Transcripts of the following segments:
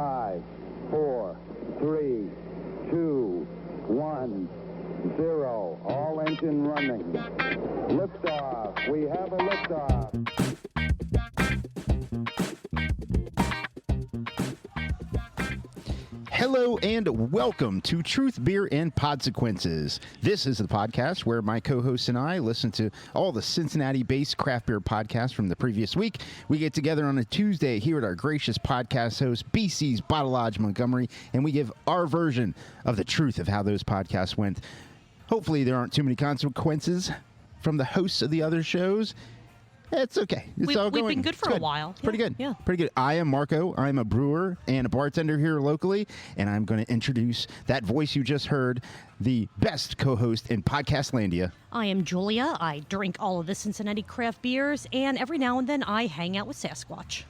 5, 4, 3, 2, 1, 0. All engine running. Liftoff. We have a liftoff. Hello and welcome to Truth, Beer, and Podsequences. This is the podcast where my co-hosts and I listen to all the Cincinnati-based craft beer podcasts from the previous week. We get together on a Tuesday here at our gracious podcast host, BC's Bottle Lodge Montgomery, and we give our version of the truth of how those podcasts went. Hopefully there aren't too many consequences from the hosts of the other shows. It's okay. We've been good for a while. Pretty good. Yeah. Pretty good. I am Marco. I'm a brewer and a bartender here locally, and I'm going to introduce that voice you just heard, the best co-host in Podcastlandia. I am Julia. I drink all of the Cincinnati craft beers, and every now and then I hang out with Sasquatch.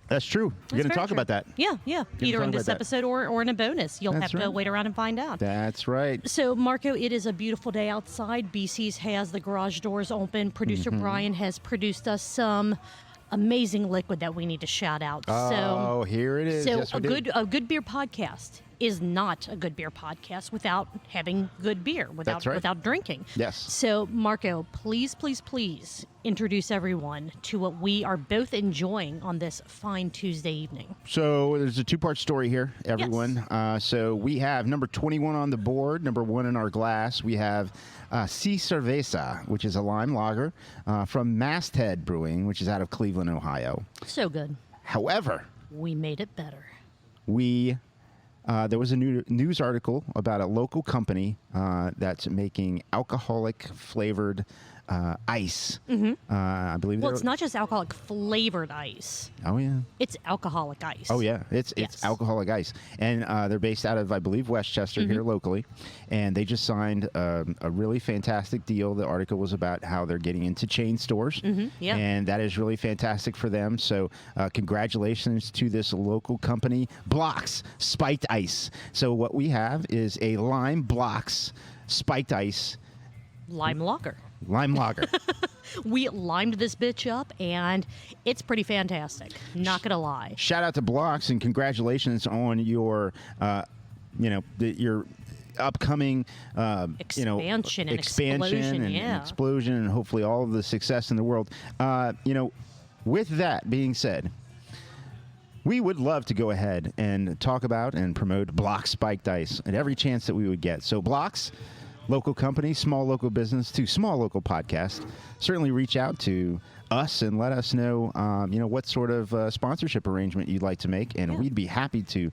That's true. We're going to talk about that. Yeah. Either in this episode or in a bonus. You'll have to wait around and find out. That's right. So, Marco, it is a beautiful day outside. BC's has the garage doors open. Producer Brian has produced us some amazing liquid that we need to shout out. Oh, here it is. So, yes, a good beer podcast is not a good beer podcast without having good beer, without drinking. Yes. So, Marco, please introduce everyone to what we are both enjoying on this fine Tuesday evening. So there's a two-part story here, everyone. Yes. So we have number 21 on the board, number 1 in our glass. We have Cerveza, which is a lime lager from Masthead Brewing, which is out of Cleveland, Ohio. So good. However, we made it better. There was a news article about a local company that's making alcoholic flavored ice. I believe. Well, it's not just alcoholic flavored ice. Oh yeah. It's alcoholic ice. Oh yeah, it's alcoholic ice, and they're based out of, I believe, Westchester here locally, and they just signed a really fantastic deal. The article was about how they're getting into chain stores, and that is really fantastic for them. So congratulations to this local company, Blox Spiked Ice. So what we have is a lime Blox Spiked Ice lime lager. We limed this bitch up, and it's pretty fantastic. Not gonna lie. Shout out to Blox and congratulations on your, your upcoming, expansion and explosion, and hopefully all of the success in the world. With that being said, we would love to go ahead and talk about and promote Blox Spiked Ice at every chance that we would get. So Blox, local company, small local business to small local podcast, certainly reach out to us and let us know, what sort of sponsorship arrangement you'd like to make, and we'd be happy to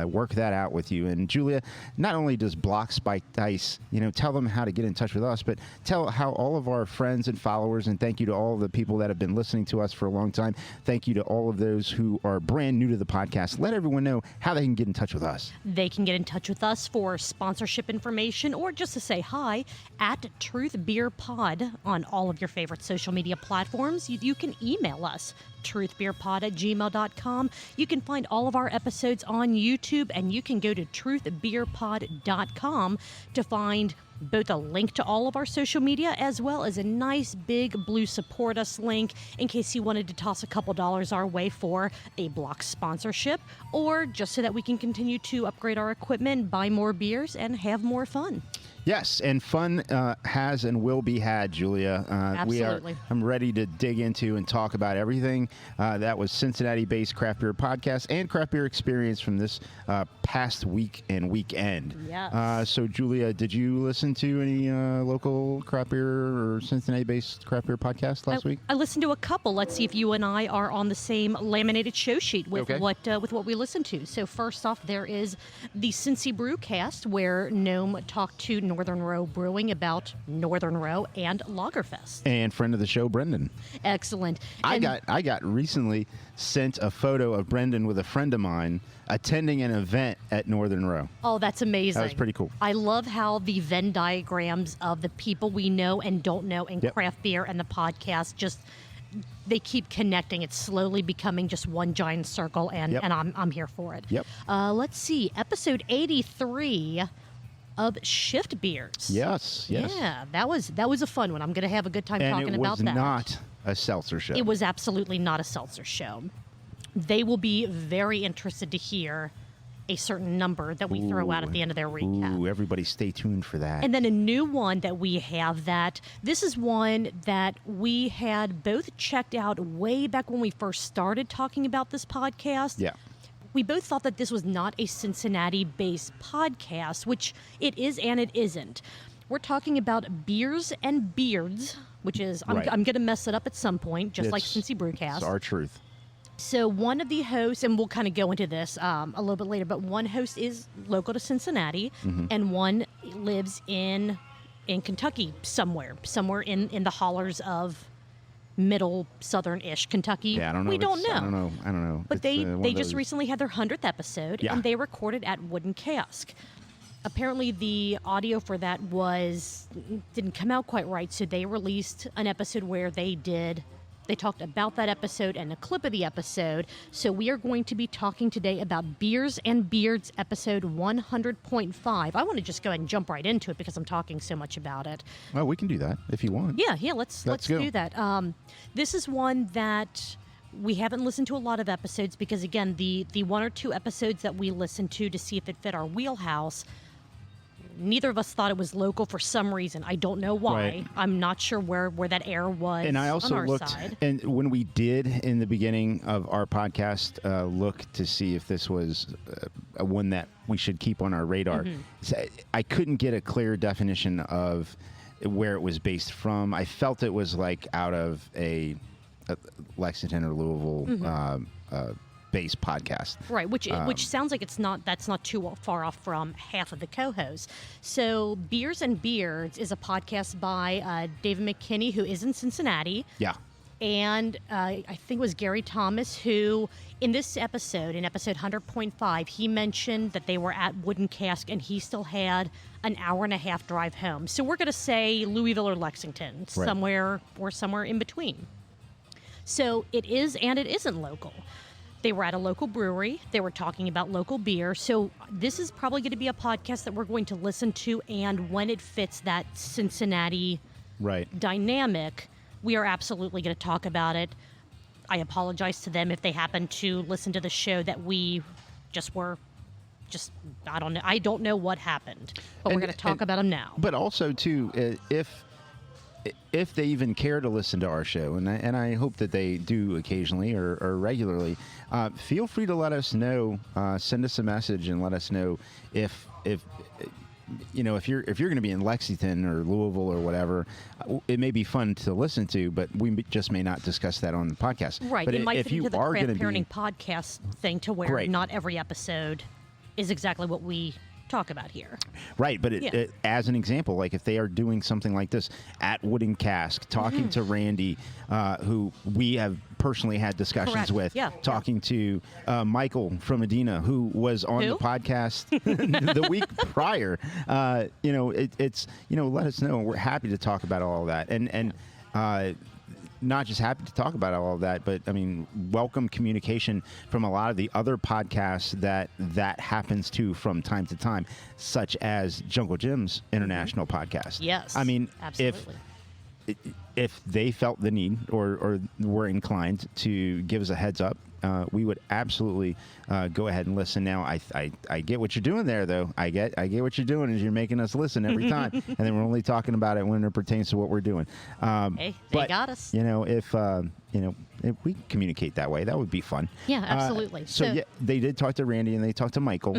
work that out with you. And Julia, not only does Blox Spiked Ice, tell them how to get in touch with us, but tell how all of our friends and followers, and thank you to all of the people that have been listening to us for a long time. Thank you to all of those who are brand new to the podcast. Let everyone know how they can get in touch with us. They can get in touch with us for sponsorship information or just to say hi at Truth Beer Pod on all of your favorite social media platforms. You can email us, truthbeerpod@gmail.com. You can find all of our episodes on YouTube, and you can go to truthbeerpod.com to find both a link to all of our social media as well as a nice big blue support us link in case you wanted to toss a couple dollars our way for a Blox sponsorship, or just so that we can continue to upgrade our equipment, buy more beers, and have more fun. Yes, and fun has and will be had, Julia. Absolutely. I'm ready to dig into and talk about everything that was Cincinnati-based craft beer podcast and craft beer experience from this past week and weekend. Yes. So, Julia, did you listen to any local craft beer or Cincinnati-based craft bear podcast last week? I listened to a couple. Let's see if you and I are on the same laminated show sheet with what we listened to. So first off, there is the Cincy Brewcast, where Gnome talked to Northern Row Brewing about Northern Row and Lagerfest. And friend of the show, Brenden. Excellent. I got recently sent a photo of Brenden with a friend of mine attending an event at Northern Row. Oh, that's amazing. That was pretty cool. I love how the Venn diagrams of the people we know and don't know in craft beer and the podcast just, they keep connecting. It's slowly becoming just one giant circle, and I'm here for it. Yep. Let's see. Episode 83 of Shift Beers. Yes. Yeah, that was a fun one. I'm going to have a good time talking about that. And it was not a seltzer show. It was absolutely not a seltzer show. they will be very interested to hear a certain number that we throw out at the end of their recap. Ooh, everybody stay tuned for that. And then a new one that we have that, this is one that we had both checked out way back when we first started talking about this podcast. Yeah. We both thought that this was not a Cincinnati-based podcast, which it is and it isn't. We're talking about Beers and Beards, which is, I'm going to mess it up at some point, just like Cincy Brewcast. It's our truth. So one of the hosts, and we'll kind of go into this a little bit later, but one host is local to Cincinnati, and one lives in Kentucky somewhere in the hollers of middle southern-ish Kentucky. Yeah, I don't know. We don't know. I don't know. But they just recently had their 100th episode, and they recorded at Wooden Cask. Apparently, the audio for that didn't come out quite right, so they released an episode where they talked about that episode and a clip of the episode. So we are going to be talking today about Beers and Beards episode 100.5. I want to just go ahead and jump right into it because I'm talking so much about it. Well, we can do that if you want. Yeah, let's do that. This is one that we haven't listened to a lot of episodes because, again, the one or two episodes that we listened to see if it fit our wheelhouse, neither of us thought it was local for some reason. I don't know why. Right. I'm not sure where that air was. And I also on our looked, side. and when we did in the beginning of our podcast, look to see if this was one that we should keep on our radar. So I couldn't get a clear definition of where it was based from. I felt it was like out of a Lexington or Louisville base podcast. Right, which sounds like that's not too far off from half of the co-hosts. So Beers and Beards is a podcast by David McKinney, who is in Cincinnati. Yeah. And I think it was Gary Thomas who, in this episode, in episode 100.5, he mentioned that they were at Wooden Cask and he still had an hour and a half drive home. So we're going to say Louisville or Lexington, somewhere in between. So it is and it isn't local. They were at a local brewery. They were talking about local beer. So this is probably going to be a podcast that we're going to listen to. And when it fits that Cincinnati dynamic, we are absolutely going to talk about it. I apologize to them if they happen to listen to the show that we I don't know. I don't know what happened. But we're going to talk about them now. But also, too, if they even care to listen to our show, and I hope that they do occasionally or regularly, feel free to let us know. Send us a message and let us know if you're going to be in Lexington or Louisville or whatever. It may be fun to listen to, but we just may not discuss that on the podcast. Right. But it might if fit you into the are craft going to parenting be podcast thing to where not every episode is exactly what we talk about here. Right, but as an example, like if they are doing something like this at Wooden Cask, talking to Randy, who we have personally had discussions with, talking to Michael from Medina, who was on the podcast the week prior, it's let us know. We're happy to talk about all of that, and not just happy to talk about all of that, but I mean, welcome communication from a lot of the other podcasts that happens to from time to time, such as Jungle Jim's international podcast. Yes. I mean, absolutely. If they felt the need or were inclined to give us a heads up, we would absolutely go ahead and listen. Now, I get what you're doing there, though. I get what you're doing is you're making us listen every time, and then we're only talking about it when it pertains to what we're doing. Hey, they got us. If we communicate that way, that would be fun. Yeah, absolutely. So they did talk to Randy and they talked to Michael.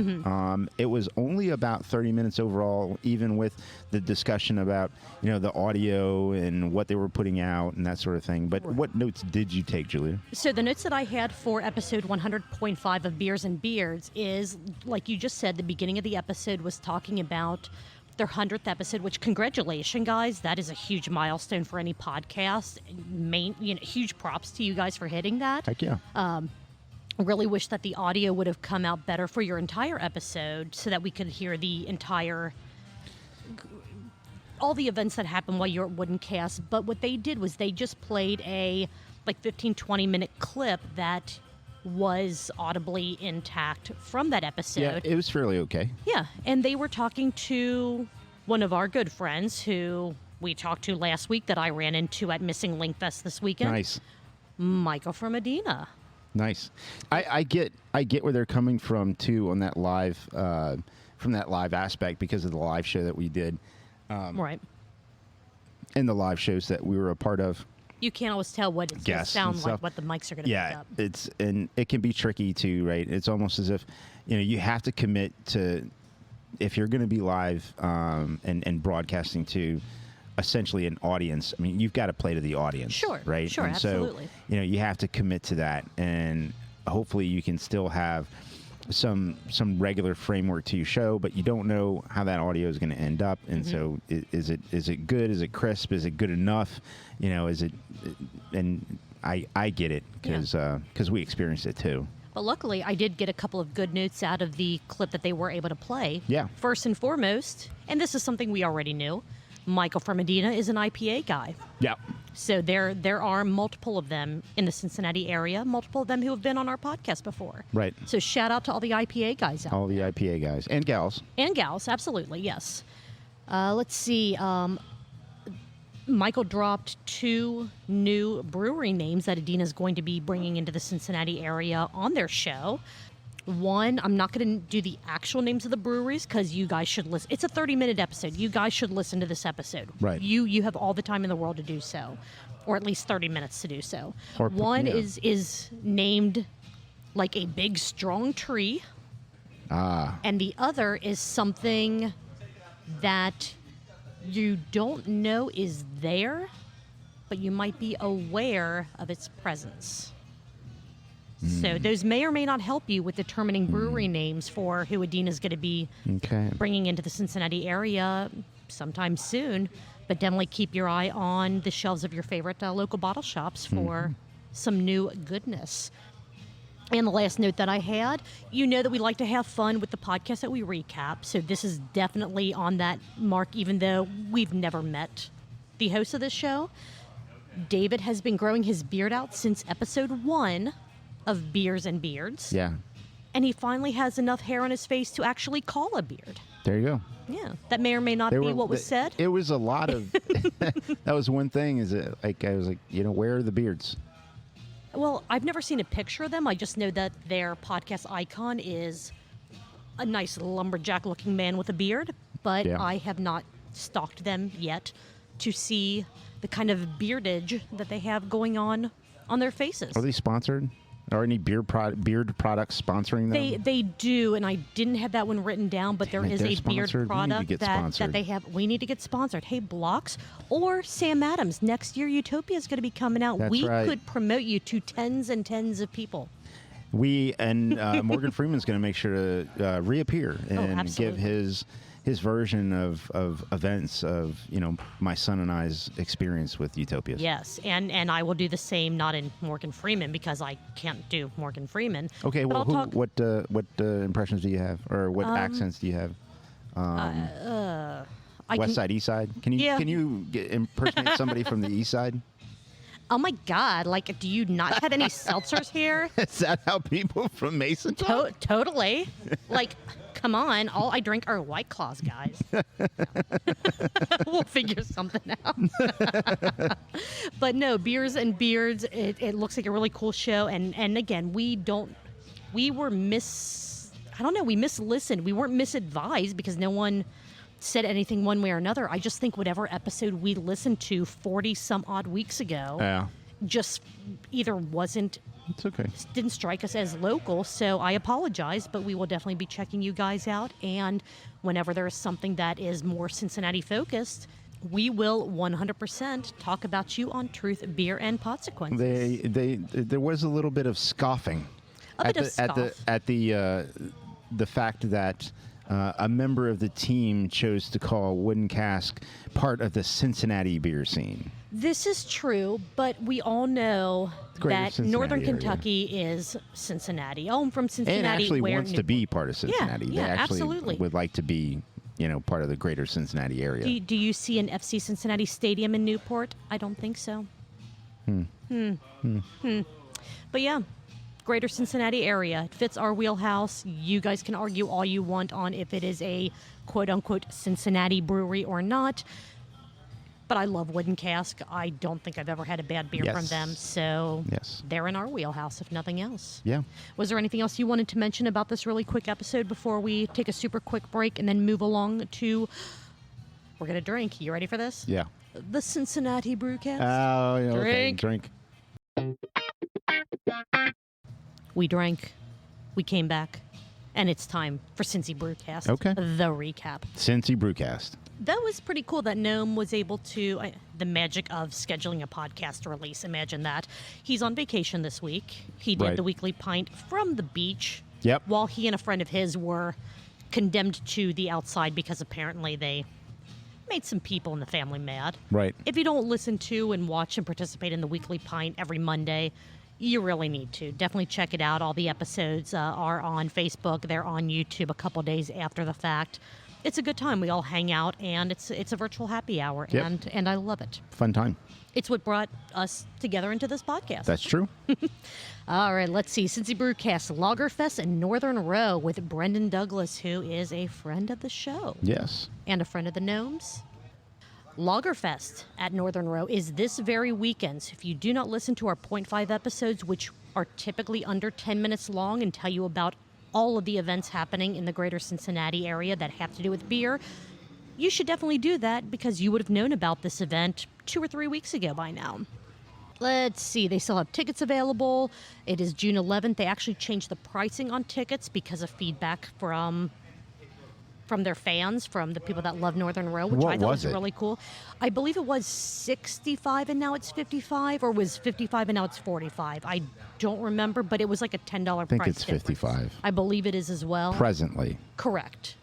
It was only about 30 minutes overall, even with the discussion about the audio and what they were putting out and that sort of thing. But what notes did you take, Julia? So the notes that I had for episode 100.5 of Beers and Beards is, like you just said, the beginning of the episode was talking about their 100th episode, which congratulations, guys. That is a huge milestone for any podcast. Huge props to you guys for hitting that. Heck yeah. Really wish that the audio would have come out better for your entire episode so that we could hear all the events that happened while you're at Wooden Cask. But what they did was they just played a 15-20 minute clip that was audibly intact from that episode. Yeah, it was fairly okay. Yeah, and they were talking to one of our good friends who we talked to last week that I ran into at Missing Link Fest this weekend. Nice. Michael from Medina. Nice. I get where they're coming from too on that live from that live aspect because of the live show that we did. Right. And the live shows that we were a part of. You can't always tell what it's going to sound like, what the mics are going to pick up. Yeah, and it can be tricky too, right? It's almost as if, you have to commit to, if you're going to be live and broadcasting to essentially an audience. I mean, you've got to play to the audience, sure, right? Sure, and absolutely. So, you have to commit to that, and hopefully you can still have some regular framework to your show, but you don't know how that audio is going to end up, and so is it good? Is it crisp? Is it good enough? Is it? And I get it because we experienced it too. But luckily, I did get a couple of good notes out of the clip that they were able to play. Yeah. First and foremost, and this is something we already knew, Michael from Medina is an IPA guy. Yeah. So there are multiple of them in the Cincinnati area, multiple of them who have been on our podcast before. Right. So shout out to all the IPA guys out there. All the IPA guys and gals. And gals, absolutely, yes. Let's see. Michael dropped 2 new brewery names that Adina's going to be bringing into the Cincinnati area on their show. One, I'm not going to do the actual names of the breweries because you guys should listen. It's a 30-minute episode. You guys should listen to this episode. Right. You have all the time in the world to do so, or at least 30 minutes to do so. One is named like a big, strong tree. And the other is something that you don't know is there, but you might be aware of its presence. So those may or may not help you with determining brewery names for who Adina's going to be bringing into the Cincinnati area sometime soon. But definitely keep your eye on the shelves of your favorite local bottle shops for some new goodness. And the last note that I had, that we like to have fun with the podcast that we recap. So this is definitely on that mark, even though we've never met the host of this show. David has been growing his beard out since episode 1 of Beers and Beards. Yeah. And he finally has enough hair on his face to actually call a beard. There you go. Yeah. That may or may not be what was said. It was a lot of... that was one thing, is it, I was like, where are the beards? Well, I've never seen a picture of them. I just know that their podcast icon is a nice lumberjack-looking man with a beard, but I have not stalked them yet to see the kind of beardage that they have going on their faces. Are they sponsored? Are any beard products sponsoring them? They do, and I didn't have that one written down, but there is a beard product that they have. We need to get sponsored. Hey, Blox or Sam Adams, next year Utopia is going to be coming out. That's right. Could promote you to tens and tens of people. We and Morgan Freeman's going to make sure to reappear and give his version of events of my son and I's experience with Utopia. Yes, and I will do the same, not in Morgan Freeman because I can't do Morgan Freeman. Okay, well, what impressions do you have, or what accents do you have? West Side, East Side. Can you impersonate somebody from the East Side? Oh my God! Like, do you not have any seltzers here? Is that how people from Mason talk? Totally. Like, come on! All I drink are White Claws, guys. We'll figure something out. But no, Beers and Beards. It looks like a really cool show, and again, we mislistened. We weren't misadvised because no one said anything one way or another. I just think whatever episode we listened to 40 some odd weeks ago just either didn't strike us as local. So I apologize, but we will definitely be checking you guys out. And whenever there is something that is more Cincinnati focused, we will 100% talk about you on Truth, Beer, and Podsequences. There was a little bit of scoffing at the fact that a member of the team chose to call Wooden Cask part of the Cincinnati beer scene. This is true, but we all know that Cincinnati Northern area. Kentucky is Cincinnati. Oh, I'm from Cincinnati. And actually wants to be part of Cincinnati. Yeah, they actually absolutely. would like to be, part of the greater Cincinnati area. Do you see an FC Cincinnati stadium in Newport? I don't think so. But yeah. Greater Cincinnati area. It fits our wheelhouse. You guys can argue all you want on if it is a quote-unquote Cincinnati brewery or not. But I love Wooden Cask. I don't think I've ever had a bad beer from them. So they're in our wheelhouse, if nothing else. Yeah. Was there anything else you wanted to mention about this really quick episode before we take a super quick break and then move along to... We're going to drink. You ready for this? Yeah. The Cincinnati Brewcast. Oh, yeah, okay. Drink. We drank. We came back. And it's time for Cincy Brewcast. Okay. The recap. Cincy Brewcast. That was pretty cool that Gnome was able to... the magic of scheduling a podcast release. Imagine that. He's on vacation this week. He did the weekly pint from the beach. Yep. While he and a friend of his were condemned to the outside because apparently they made some people in the family mad. Right. If you don't listen to and watch and participate in the weekly pint every Monday, you really need to. Definitely check it out. All the episodes are on Facebook. They're on YouTube a couple days after the fact. It's a good time. We all hang out, and it's a virtual happy hour, and I love it. Fun time. It's what brought us together into this podcast. That's true. All right, let's see. Cincy Brewcast, Lagerfest in Northern Row with Brenden Douglas, who is a friend of the show. Yes. And a friend of the Gnomes. Lagerfest at Northern Row is this very weekend. So if you do not listen to our 0.5 episodes, which are typically under 10 minutes long and tell you about all of the events happening in the greater Cincinnati area that have to do with beer, you should definitely do that because you would have known about this event 2 or 3 weeks ago by now. Let's see. They still have tickets available. It is June 11th. They actually changed the pricing on tickets because of feedback from their fans, from the people that love Northern Row, which I thought was really cool. I believe it was $65 and now it's $55, or was $55 and now it's $45. I don't remember, but it was like a $10 price. I think it's difference. $55. I believe it is as well. Presently. Correct.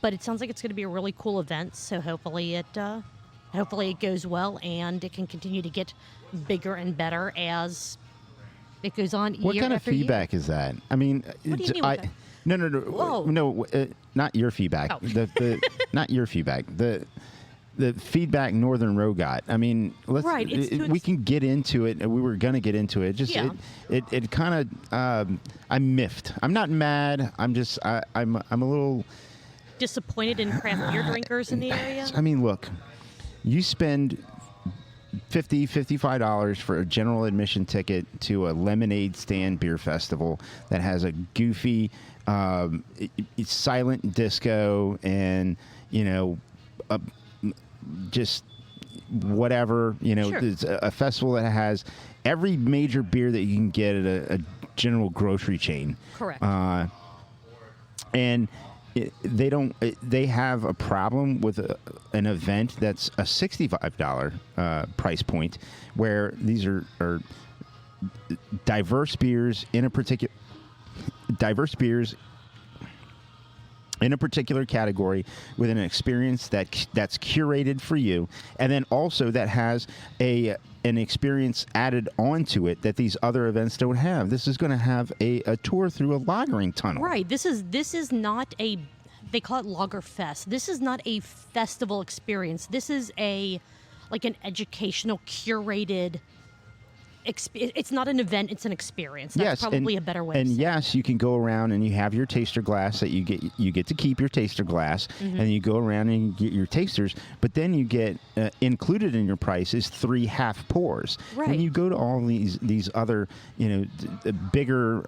But it sounds like it's going to be a really cool event, so hopefully it goes well and it can continue to get bigger and better as it goes on What year kind of after year. feedback is that? I mean, what do you mean with that? No, Whoa. no, not your feedback. Oh. Not your feedback. The feedback Northern Row got. I mean, we can get into it. We were gonna get into it. Just it kind of I'm miffed. I'm not mad. I'm just I'm a little disappointed in craft beer drinkers in the area. I mean, look, you spend $55 for a general admission ticket to a lemonade stand beer festival that has a goofy silent disco and just whatever, Sure. It's a festival that has every major beer that you can get at a general grocery chain. Correct. And they have a problem with an event that's a $65 price point, where these are diverse beers in a particular category with an experience that's curated for you, and then also that has an experience added onto it that these other events don't have. This is going to have a tour through a lagering tunnel. Right. This is not a, they call it Lagerfest. This is not a festival experience. This is an educational, curated. It's not an event; it's an experience. That's probably a better way. And to say yes, you can go around and you have your taster glass that you get to keep your taster glass, and you go around and you get your tasters. But then you get included in your price is 3 half pours. Right. When you go to all these other bigger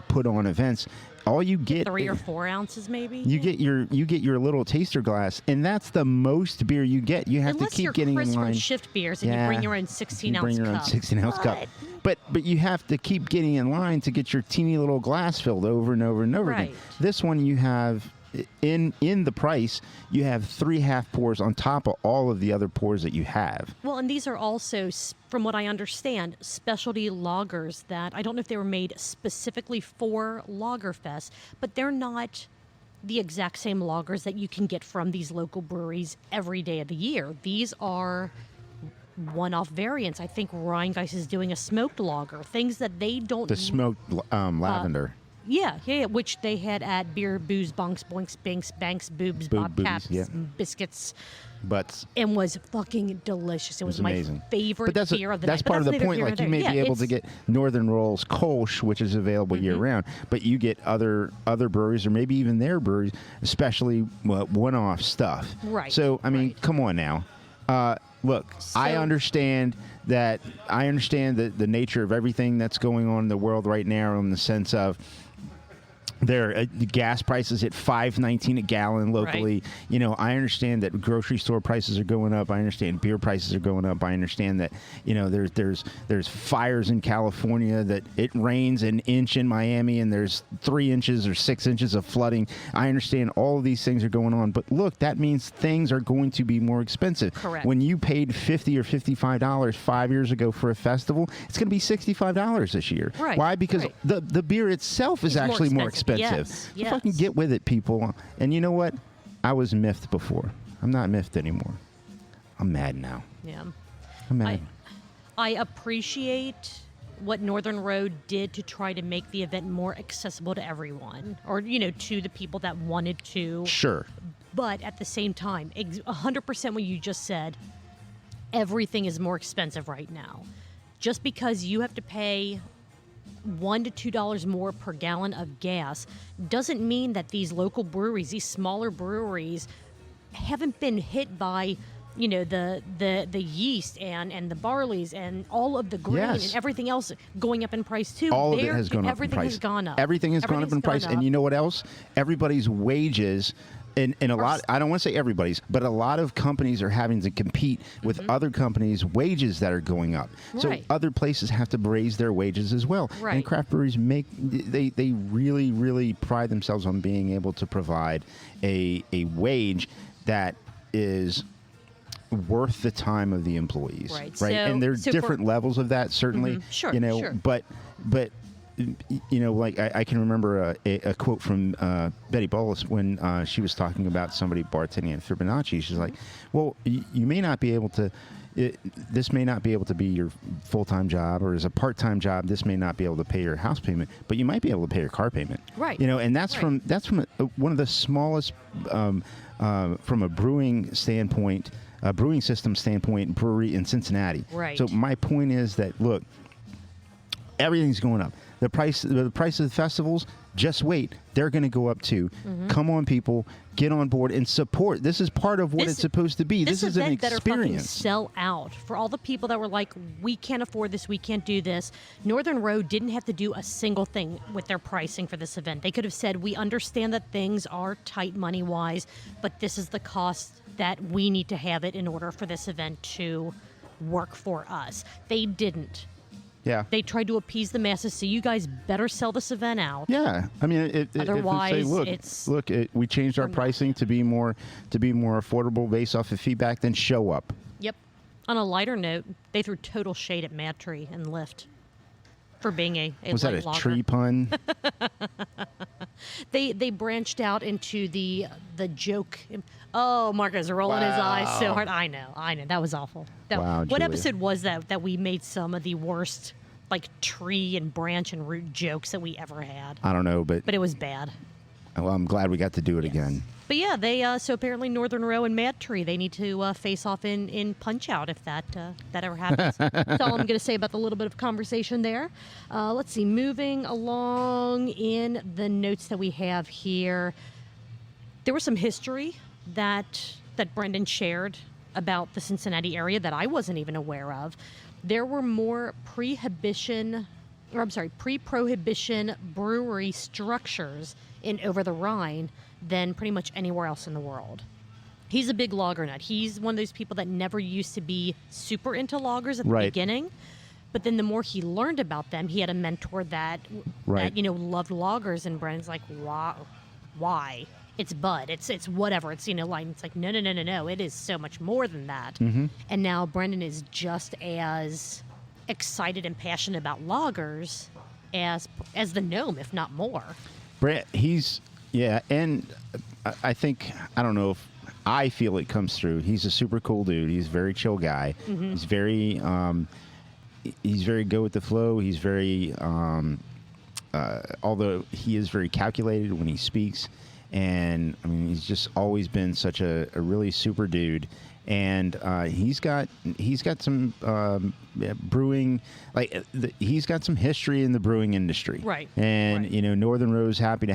put on events, all you get 3 or 4 ounces, maybe. You get your little taster glass, and that's the most beer you get. You have Unless to keep you're getting Chris in line. from Shift Beers and you bring your own 16-ounce bring your own 16-ounce cup. But you have to keep getting in line to get your teeny little glass filled over and over and over again. This one you have in the price, you have 3 half pours on top of all of the other pours that you have. Well, and these are also, from what I understand, specialty lagers that I don't know if they were made specifically for Lagerfest, but they're not the exact same lagers that you can get from these local breweries every day of the year. These are one-off variants. I think Rheingeist is doing a smoked lager, things that they don't... The smoked lavender. Yeah, which they had at Beer, Booze, Bonks, Boinks, Banks, Boobs, Bobcats, Biscuits. But and was fucking delicious. It was amazing. My favorite beer of the that's night. Part of the point. Like, you may be able to get Northern Roll's Kolsch, which is available year-round, but you get other breweries, or maybe even their breweries, especially one-off stuff. Right. So, I mean, come on now. Look, I understand that. I understand the nature of everything that's going on in the world right now, in the sense of the gas prices at $5.19 a gallon locally. Right. I understand that grocery store prices are going up. I understand beer prices are going up. I understand that there's fires in California, that it rains an inch in Miami and there's 3 inches or 6 inches of flooding. I understand all of these things are going on, but look, that means things are going to be more expensive. Correct. When you paid $50 or $55 5 years ago for a festival, it's going to be $65 this year. Right. Why? Because right. the beer itself is actually more expensive. Yes. Fucking get with it, people. And you know what? I was miffed before. I'm not miffed anymore. I'm mad now. Yeah. I'm mad. I appreciate what Northern Road did to try to make the event more accessible to everyone, or to the people that wanted to. Sure. But at the same time, 100% what you just said, everything is more expensive right now. Just because you have to pay $1 to $2 more per gallon of gas doesn't mean that these local breweries, these smaller breweries, haven't been hit by the yeast and the barleys and all of the grain and everything else going up in price too. All of it has gone up in price. Everything has gone up. Everything has gone up in price. And you know what else? Everybody's wages. And a lot, I don't want to say everybody's, but a lot of companies are having to compete with other companies' wages that are going up. So other places have to raise their wages as well. Right. And craft breweries they really, really pride themselves on being able to provide a wage that is worth the time of the employees. Right. And there are different levels of that, certainly. Sure. Sure. But like I can remember a quote from Betty Bolus when she was talking about somebody bartending at Fibonacci. She's like, well, you may not be able to, this may not be able to be your full-time job, or as a part-time job, this may not be able to pay your house payment, but you might be able to pay your car payment. Right. And that's from one of the smallest, from a brewing standpoint, a brewing system standpoint, brewery in Cincinnati. Right. So my point is that, look, everything's going up. The price of the festivals, just wait. They're going to go up too. Come on, people. Get on board and support. This is part of what it's supposed to be. This is an experience. Better fucking sell out. For all the people that were like, we can't afford this, we can't do this, Northern Road didn't have to do a single thing with their pricing for this event. They could have said, we understand that things are tight money-wise, but this is the cost that we need to have it in order for this event to work for us. They didn't. Yeah. They tried to appease the masses, so you guys better sell this event out. Yeah. I mean, otherwise, we changed our pricing to be more affordable based off of feedback, then show up. Yep. On a lighter note, they threw total shade at Mad Tree and Lift for being a Was that a lager. tree pun? They branched out into the joke. Oh, Marco's rolling his eyes so hard. I know. That was awful. What Julia. episode was that we made some of the worst, like, tree and branch and root jokes that we ever had? I don't know, but it was bad. Well, I'm glad we got to do it again. But yeah, they so apparently Northern Row and Mad Tree, they need to face off in Punch Out if that ever happens. That's all I'm going to say about the little bit of conversation there. Let's see, moving along in the notes that we have here, there was some history that Brenden shared about the Cincinnati area that I wasn't even aware of. There were more pre-prohibition brewery structures in Over the Rhine than pretty much anywhere else in the world. He's a big lager nut. He's one of those people that never used to be super into lagers at the beginning. But then the more he learned about them, he had a mentor that loved lagers, and Brendan's like, why? It's Bud. It's whatever. It's it's like no. It is so much more than that. Mm-hmm. And now Brenden is just as excited and passionate about lagers as the Gnome, if not more. And I think, I don't know if I feel it comes through. He's a super cool dude. He's a very chill guy. Mm-hmm. He's very go with the flow. He's very, although he is very calculated when he speaks. and I mean, he's just always been such a really super dude. And he's got some brewing, he's got some history in the brewing industry, right? And right. you know, Northern Row's lucky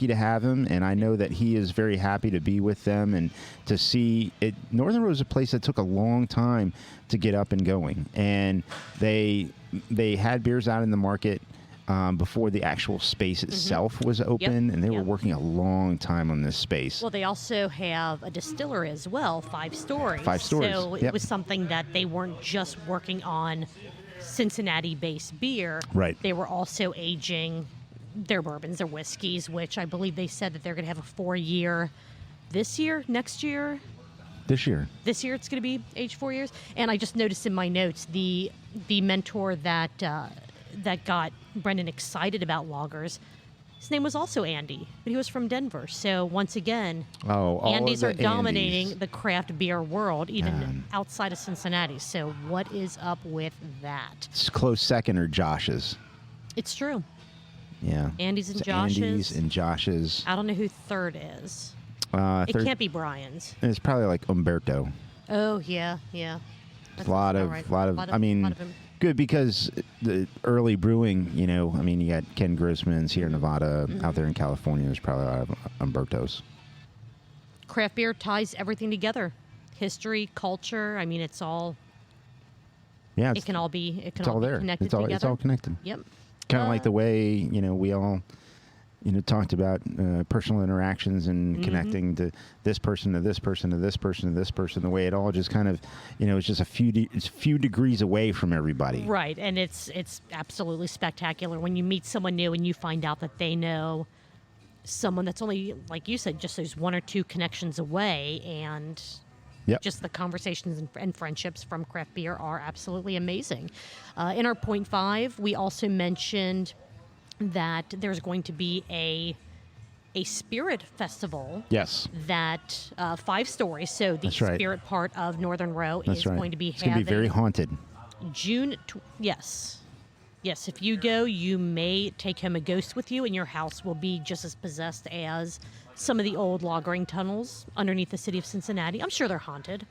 to have him, and I know that he is very happy to be with them and to see it. Northern Row is a place that took a long time to get up and going, and they had beers out in the market before the actual space itself was open, and they were working a long time on this space. Well, they also have a distillery as well, 5 Stories. 5 Stories. So it was something that they weren't just working on Cincinnati-based beer. Right. They were also aging their bourbons, their whiskeys, which I believe they said that they're going to have a 4-year this year, next year. This year This year it's going to be aged 4 years. And I just noticed in my notes the mentor that got Brenden excited about lagers, his name was also Andy, but he was from Denver. So once again, Andys are dominating the craft beer world, even outside of Cincinnati. So what is up with that? It's close second are Josh's. It's true. Yeah. Andy's and It's Josh's. Andy's and Josh's. I don't know who third is. It can't be Brian's. It's probably like Umberto. Oh, yeah. A lot of, I mean, good, because the early brewing, you know, I mean, you got Ken Grossman's here in Nevada. Out there in California, there's probably a lot of Umbertos. Craft beer ties everything together. History, culture. I mean, it's all. Yeah, It can all be. It can it's all be there. connected It's all together. connected. Yep. Kind of like the way, you know, we all, you know, talked about personal interactions and connecting to this person, to this person, to this person, to this person. The way it all just kind of, you know, it's just a few degrees away from everybody. Right, and it's absolutely spectacular when you meet someone new and you find out that they know someone that's only, like you said, just those 1 or 2 connections away, and just the conversations and friendships from craft beer are absolutely amazing. In our point 5, we also mentioned that there's going to be a spirit festival. Yes. That 5 Stories, so the spirit part of Northern Row is going to be It's going to be very haunted. Yes. If you go, you may take home a ghost with you, and your house will be just as possessed as some of the old lagering tunnels underneath the city of Cincinnati. I'm sure they're haunted.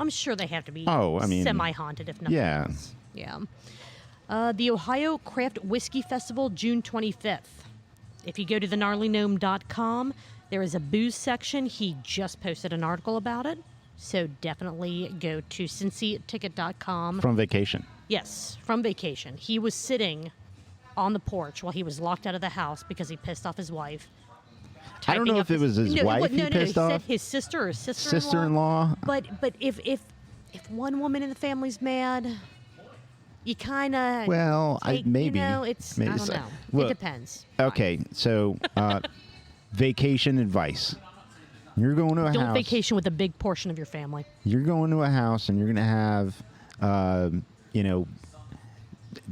I'm sure they have to be semi-haunted, if nothing else. Yeah. The Ohio Craft Whiskey Festival, June 25th. If you go to thegnarlygnome.com, there is a booze section. He just posted an article about it. So definitely go to cincyticket.com. From vacation. Yes, from vacation. He was sitting on the porch while he was locked out of the house because he pissed off his wife. I don't know if it was his wife he pissed off. He said his sister or sister-in-law. Sister-in-law. But if one woman in the family's mad, you kind of maybe. You know, it's maybe I don't know. Look, it depends. Okay, so vacation advice. You're going to a house. Don't vacation with a big portion of your family. You're going to a house and you're going to have,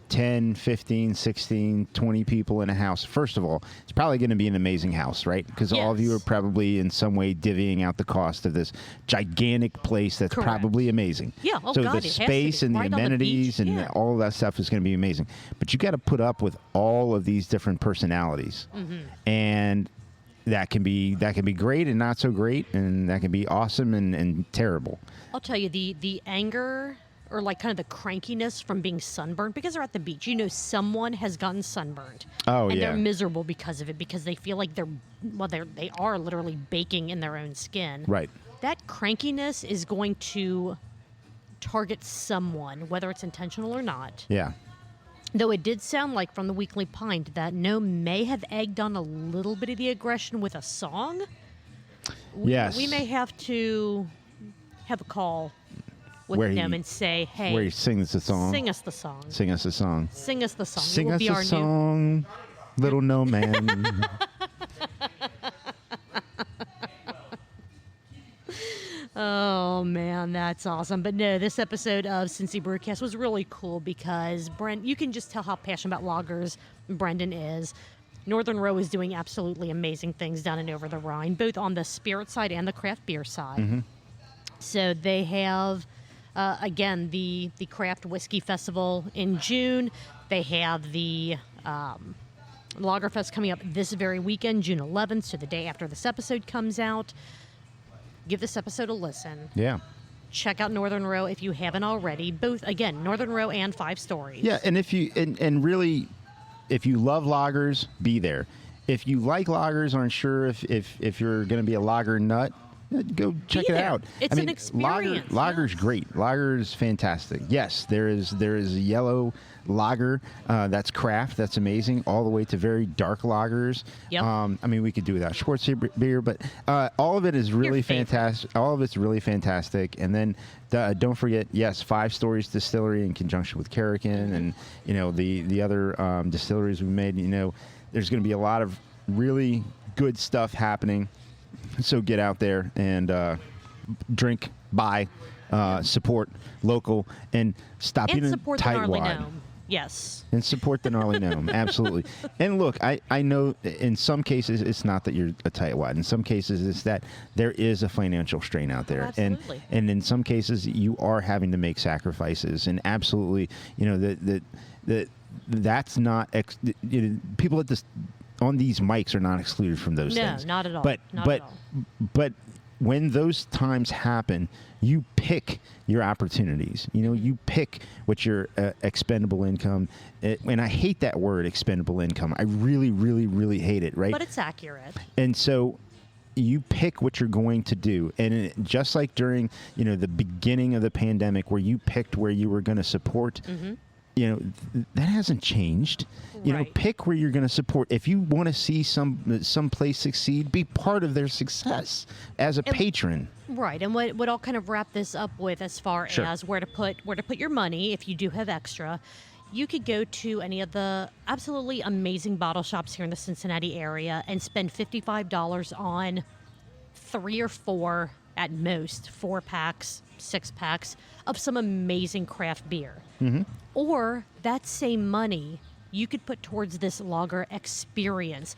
10, 15, 16, 20 people in a house. First of all, it's probably going to be an amazing house, right? Because all of you are probably in some way divvying out the cost of this gigantic place that's probably amazing. Yeah, so the space and the amenities and all of that stuff is going to be amazing. But you got to put up with all of these different personalities. And that can be great and not so great, and that can be awesome and terrible. I'll tell you, the anger or like kind of the crankiness from being sunburned, because they're at the beach. You know, someone has gotten sunburned. Oh, and they're miserable because of it, because they feel like they are literally baking in their own skin. Right. That crankiness is going to target someone, whether it's intentional or not. Yeah. Though it did sound like from the Weekly Pint that Gnome may have egged on a little bit of the aggression with a song. Yes. We may have to have a call with Gnome and say, hey. Where he sings the song. Sing us the song. Sing us the song. Sing us the song. Sing us the song, little Gnome man. Oh, man, that's awesome. But no, this episode of Cincy Brewcast was really cool because you can just tell how passionate about lagers Brenden is. Northern Row is doing absolutely amazing things down and over the Rhine, both on the spirit side and the craft beer side. So they have, again, the Craft Whiskey Festival in June. They have the Lagerfest coming up this very weekend, June 11th, so the day after this episode comes out. Give this episode a listen. Yeah. Check out Northern Row if you haven't already. Both, again, Northern Row and 5 Stories. Yeah, and if you and really, if you love lagers, be there. If you like lagers, aren't sure if you're going to be a lager nut, go check it out. It's an experience. Lager's great. Lager's fantastic. Yes, there is a yellow lager that's craft. That's amazing. All the way to very dark lagers. Yep. I mean, we could do without Schwartz beer, but all of it is really fantastic. All of it's really fantastic. And then don't forget, yes, 5 Stories Distillery in conjunction with Kerrigan and the other distilleries we made. There's going to be a lot of really good stuff happening. So get out there and drink, buy, support local, and stop eating support the tightwad. Gnarly Gnome. Yes. And support the Gnarly Gnome, absolutely. And look, I know in some cases it's not that you're a tightwad. In some cases it's that there is a financial strain out there. Absolutely. And in some cases you are having to make sacrifices. And absolutely, that's not people at this on these mics are not excluded from those things. No, not at all. But when those times happen, you pick your opportunities. You pick what your expendable income. And I hate that word, expendable income. I really, really, really hate it. Right? But it's accurate. And so you pick what you're going to do. And just like during the beginning of the pandemic, where you picked where you were going to support. Mm-hmm. That hasn't changed. Right. Pick where you're going to support. If you want to see some place succeed, be part of their success as a patron. Right. And what I'll kind of wrap this up with, as far as where to put your money, if you do have extra, you could go to any of the absolutely amazing bottle shops here in the Cincinnati area and spend $55 on 3 or 4 at most 4-packs, 6-packs of some amazing craft beer. Mm-hmm. Or that same money you could put towards this lager experience.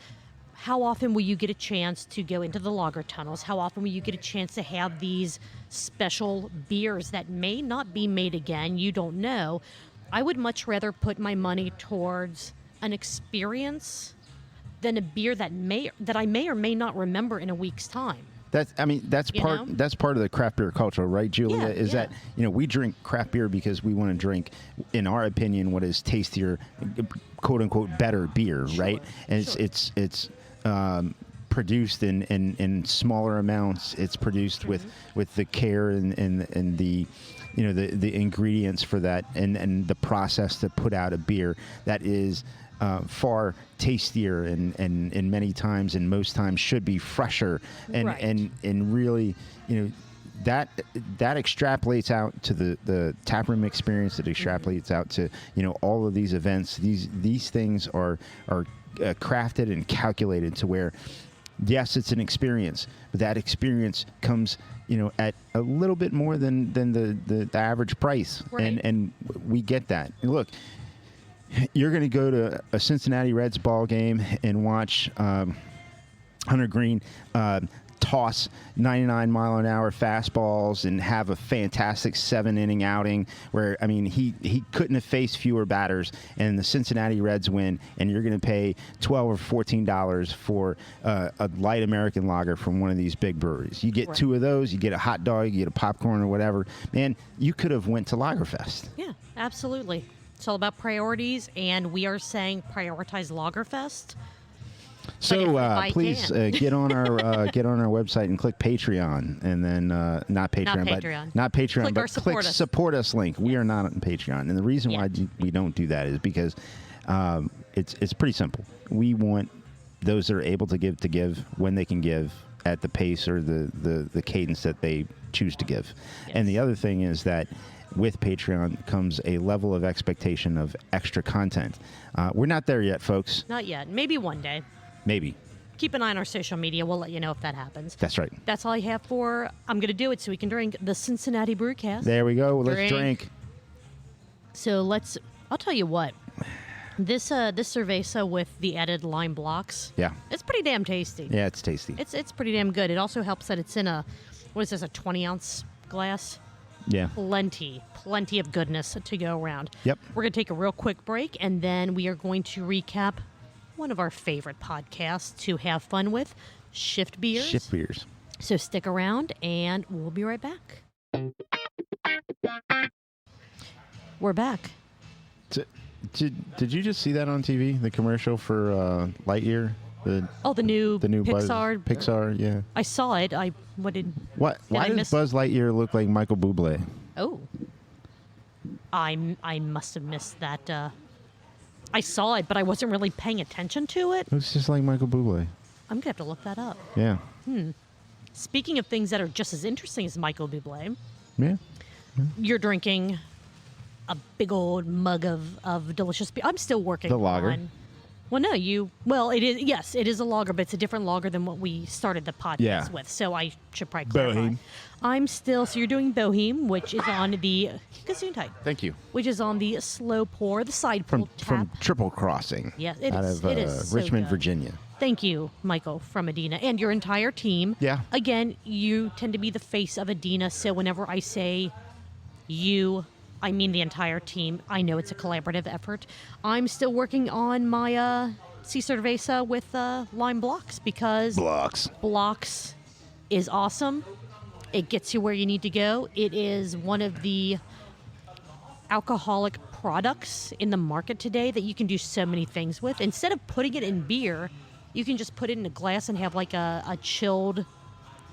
How often will you get a chance to go into the lager tunnels? How often will you get a chance to have these special beers that may not be made again? You don't know. I would much rather put my money towards an experience than a beer that I may or may not remember in a week's time. That's part of the craft beer culture, right, Julia? That we drink craft beer because we want to drink, in our opinion, what is tastier, quote unquote, better beer, right? And it's produced in smaller amounts. It's produced with the care and the the ingredients for that and the process to put out a beer that is far tastier and many times and most times should be fresher and really that extrapolates out to the taproom experience. It extrapolates out to all of these events. These things are crafted and calculated to where, yes, it's an experience, but that experience comes at a little bit more than the average price, and we get that. And look, you're going to go to a Cincinnati Reds ball game and watch Hunter Green toss 99-mile-an-hour fastballs and have a fantastic 7-inning outing where, he couldn't have faced fewer batters, and the Cincinnati Reds win, and you're going to pay $12 or $14 for a light American lager from one of these big breweries. You get 2 of those, you get a hot dog, you get a popcorn or whatever. Man, you could have went to Lagerfest. Yeah, absolutely. It's all about priorities, and we are saying prioritize Lagerfest. So please get on our website and click Patreon, and then not Patreon, click support us link. We are not on Patreon, and the reason why we don't do that is because it's pretty simple. We want those that are able to give when they can give at the pace or the cadence that they choose to give. Yes. And the other thing is that with Patreon comes a level of expectation of extra content. We're not there yet, folks. Not yet. Maybe one day. Maybe. Keep an eye on our social media. I'll let you know if that happens. That's right. That's all I have for I'm going to do it so we can drink the Cincinnati Brewcast. There we go. Let's drink. So I'll tell you what. This Cerveza with the added lime blocks. Yeah. It's pretty damn tasty. Yeah, it's tasty. It's pretty damn good. It also helps that it's in a 20-ounce glass. Yeah. Plenty of goodness to go around. Yep. We're going to take a real quick break, and then we are going to recap one of our favorite podcasts to have fun with, Shift Beers. Shift Beers. So stick around, and we'll be right back. We're back. Did you just see that on TV? The commercial for Lightyear? The new Pixar. Pixar, yeah. I saw it. Why does Buzz Lightyear look like Michael Bublé? Oh. I must have missed that. I saw it, but I wasn't really paying attention to it. It looks just like Michael Bublé. I'm going to have to look that up. Yeah. Speaking of things that are just as interesting as Michael Bublé, Yeah. you're drinking a big old mug of delicious beer. I'm still working The lager. on... Well, no, it is, yes, it is a lager, but it's a different lager than what we started the podcast with, so I should probably clarify. Bohem. So you're doing Bohem, which is on the... Gesundheit. Thank you. Which is on the slow pour, the side pull tap. From Triple Crossing. Yes, it is so Richmond, good. Virginia. Thank you, Michael from Adina, and your entire team. Yeah. Again, you tend to be the face of Adina, so whenever I say you, I mean the entire team. I know it's a collaborative effort. I'm still working on my Cerveza with lime Blox because Blox is awesome. It gets you where you need to go. It is one of the alcoholic products in the market today that you can do so many things with. Instead of putting it in beer, you can just put it in a glass and have like a chilled,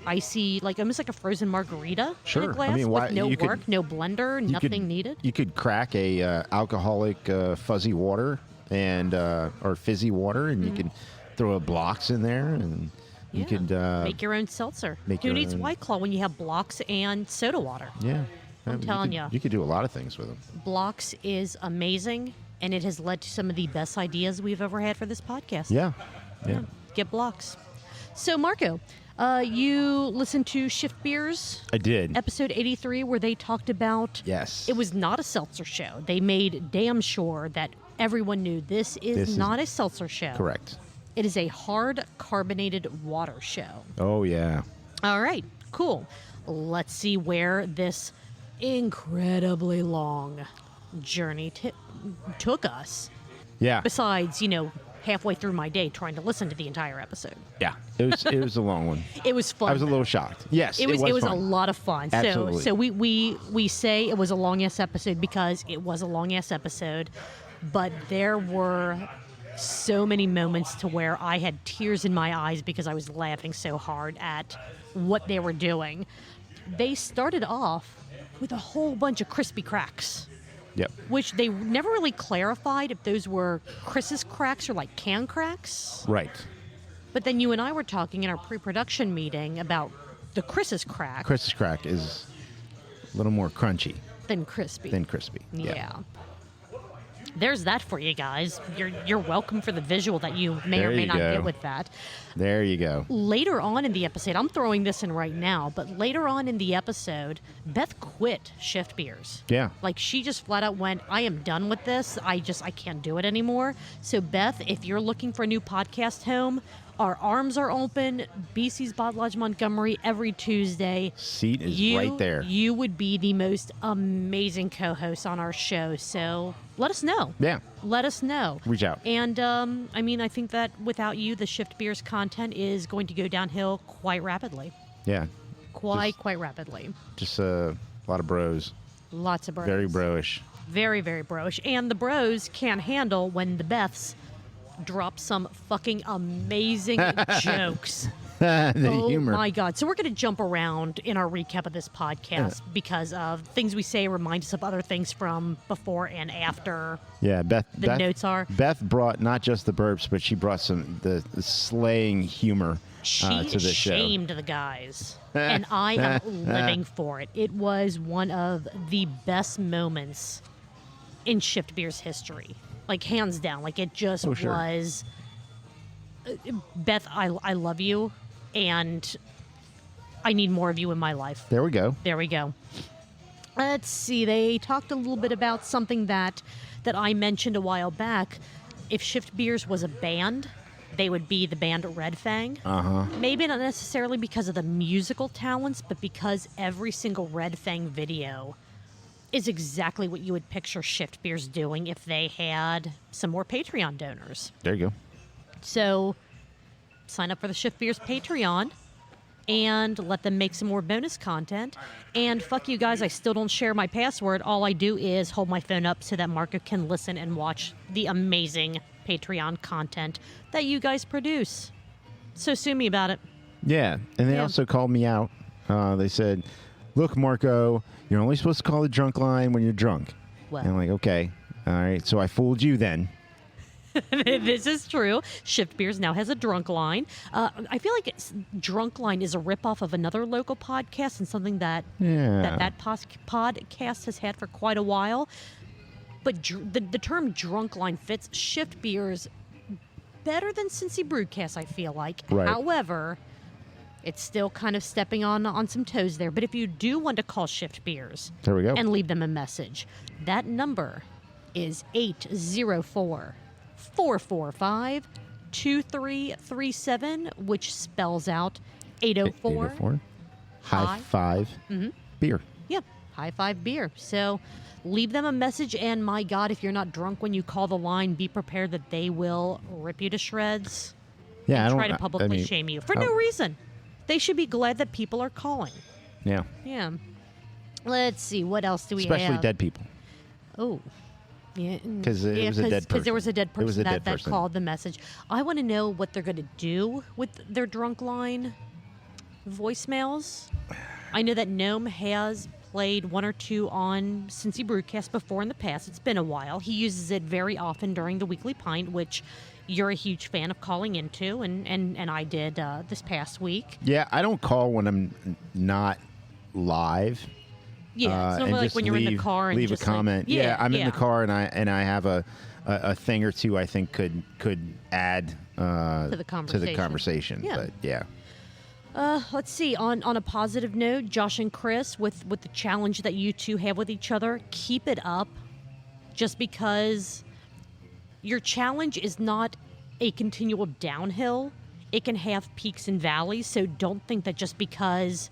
icy, like almost like a frozen margarita in a glass with no blender, nothing needed. You could crack a alcoholic fuzzy water and or fizzy water, and you can throw a Blox in there, and you could make your own seltzer. Who needs White Claw when you have Blox and soda water? Yeah. I'm telling you. You could do a lot of things with them. Blox is amazing, and it has led to some of the best ideas we've ever had for this podcast. Yeah. Get Blox. So, Marco, you listened to Shift Beers? I did. Episode 83, where they talked about... Yes. It was not a seltzer show. They made damn sure that everyone knew this is not a seltzer show. Correct. It is a hard carbonated water show. Oh, yeah. All right, cool. Let's see where this incredibly long journey took us. Yeah. Besides, halfway through my day trying to listen to the entire episode. Yeah. It was a long one. It was fun. I was a little shocked. Yes, it was fun. a lot of fun. Absolutely. So we say it was a long ass episode because it was a long ass episode, but there were so many moments to where I had tears in my eyes because I was laughing so hard at what they were doing. They started off with a whole bunch of crispy cracks. Yep. Which they never really clarified if those were Chris's cracks or like can cracks. Right. But then you and I were talking in our pre-production meeting about the Chris's crack. Chris's crack is a little more crunchy than crispy. Yeah. There's that for you guys. You're welcome for the visual that you may or may not get with that. There you go. Later on in the episode, I'm throwing this in right now, but later on in the episode, Beth quit Shift Beers. Yeah. Like she just flat out went, I am done with this. I can't do it anymore. So Beth, if you're looking for a new podcast home, our arms are open. BC's Bot Lodge Montgomery every Tuesday. Seat is right there. You would be the most amazing co-host on our show. So let us know. Yeah. Let us know. Reach out. And I think that without you, the Shift Beers content is going to go downhill quite rapidly. Yeah. Quite rapidly. Just a lot of bros. Lots of bros. Very bro-ish. Very, very bro-ish. And the bros can't handle when the Beths drop some fucking amazing jokes. Humor. Oh my God. So we're going to jump around in our recap of this podcast because of things we say remind us of other things from before and after. Yeah, Beth. Notes are. Beth brought not just the burps, but she brought the slaying humor to the show. She shamed the guys. And I am living for it. It was one of the best moments in Shift Beer's history. Like, hands down. Like, it just was... Beth, I love you, and I need more of you in my life. There we go. Let's see. They talked a little bit about something that I mentioned a while back. If Shift Beers was a band, they would be the band Red Fang. Uh-huh. Maybe not necessarily because of the musical talents, but because every single Red Fang video is exactly what you would picture Shift Beers doing if they had some more Patreon donors. There you go. So sign up for the Shift Beers Patreon and let them make some more bonus content. And fuck you guys, I still don't share my password. All I do is hold my phone up so that Marco can listen and watch the amazing Patreon content that you guys produce. So sue me about it. Yeah, and they Yeah. also called me out. They said, look, Marco, you're only supposed to call the drunk line when you're drunk. Well. And I'm like, okay, all right, so I fooled you then. This is true. Shift Beers now has a drunk line. I feel like drunk line is a ripoff of another local podcast and something that podcast has had for quite a while. But the term drunk line fits Shift Beers better than Cincy Brewcast, I feel like. Right. However, it's still kind of stepping on some toes there. But if you do want to call Shift Beers There we go. and leave them a message, that number is 804-445-2337, which spells out 804. 804. High five beer. Yeah, high five beer. So leave them a message, and my God, if you're not drunk when you call the line, be prepared that they will rip you to shreds Yeah, and I don't try to publicly shame you for no reason. They should be glad that people are calling. Yeah. Yeah. Let's see, what else do we have? Especially dead people. Oh. Yeah, Because it was a dead person. Because there was a dead It was person a that dead person. called the message. I want to know what they're going to do with their drunk line voicemails. I know that Gnome has played one or two on Cincy Brewcast before in the past. It's been a while. He uses it very often during the Weekly Pint, which you're a huge fan of calling into, and I did this past week. Yeah, I don't call when I'm not live. Yeah, it's and normally like just when you're in the car and leave just a comment. Like, yeah, I'm in the car and I have a thing or two I think could add to the conversation. Yeah. But yeah. Let's see. On a positive note, Josh and Chris, with the challenge that you two have with each other, keep it up. Just because your challenge is not a continual downhill, it can have peaks and valleys. So don't think that just because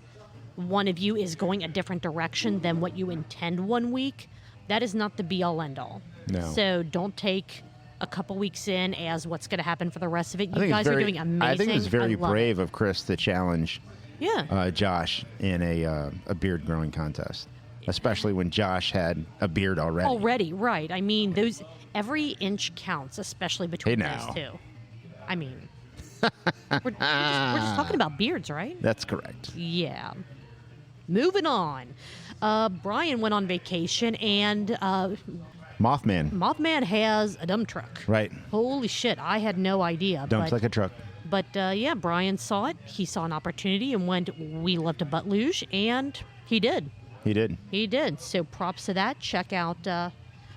one of you is going a different direction than what you intend one week, that is not the be-all, end-all. No. So don't take a couple weeks in as what's going to happen for the rest of it. I You guys are doing amazing. I think it was very love brave of Chris to challenge Yeah. Josh in a beard growing contest, especially when Josh had a beard already. Already, right. I mean, every inch counts, especially between Hey, those now. two. I mean, we're just talking about beards, right? That's correct. Yeah. Moving on. Brian went on vacation, and Mothman. Mothman has a dump truck. Right. Holy shit, I had no idea. Dumps like a truck. But yeah, Brian saw it. He saw an opportunity and went, we love to butt luge, and he did. He did. He did. So props to that. Check out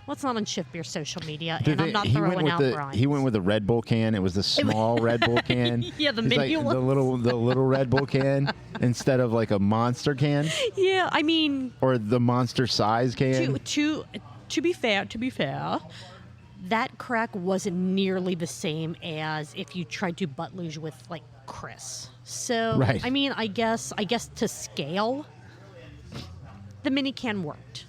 what's not on Shift Beer social media, and I'm not throwing out Brian. He went with the Red Bull can. It was the small Red Bull can. Yeah, the It's mini like ones. the little Red Bull can instead of like a monster can Yeah, I mean, or the monster size can. to be fair, that crack wasn't nearly the same as if you tried to butt luge with like Chris. So Right. I mean, I guess to scale, the mini can worked.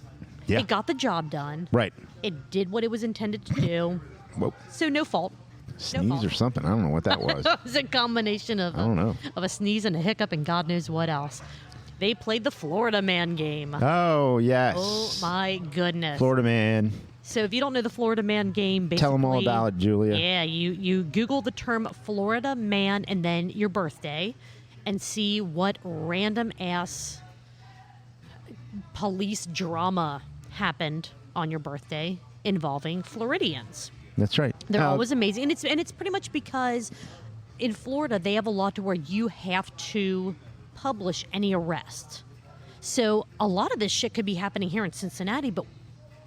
Yeah. It got the job done. Right. It did what it was intended to do. Whoa. So no fault. Sneeze or something. I don't know what that was. It was a combination of I don't know. of a sneeze and a hiccup and God knows what else. They played the Florida Man game. Oh, yes. Oh my goodness. Florida Man. So if you don't know the Florida Man game, basically... Tell them all about it, Julia. Yeah, you Google the term Florida Man and then your birthday and see what random-ass police drama happened on your birthday involving Floridians. That's right. They're always amazing. And it's pretty much because in Florida, they have a law to where you have to publish any arrest. So a lot of this shit could be happening here in Cincinnati, but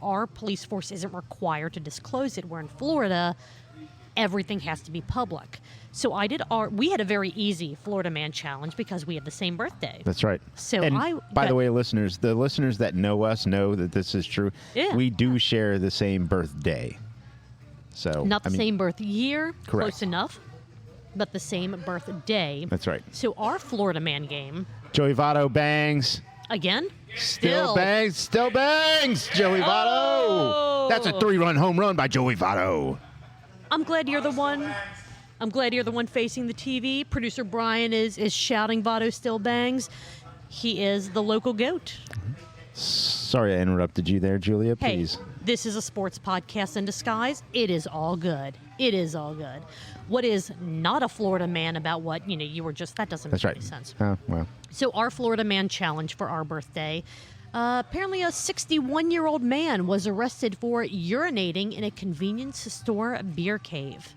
our police force isn't required to disclose it. Where in Florida, everything has to be public. So we had a very easy Florida Man challenge because we had the same birthday. That's right. So and by the way, listeners, the listeners that know us know that this is true. Yeah. We do share the same birthday. So Not the same birth year, Correct. close enough, but the same birthday. That's right. So our Florida Man game, Joey Votto bangs. again, Still bangs. Joey Votto. Oh. That's a 3-run home run by Joey Votto. I'm glad you're the one. I'm glad you're the one facing the TV. Producer Brian is shouting Votto still bangs. He is the local goat. Sorry I interrupted you there, Julia. Hey, Please. this is a sports podcast in disguise. It is all good. It is all good. What is not a Florida man about what, you were just, that doesn't make any sense. Oh, well. So our Florida man challenge for our birthday, apparently a 61-year-old man was arrested for urinating in a convenience store beer cave.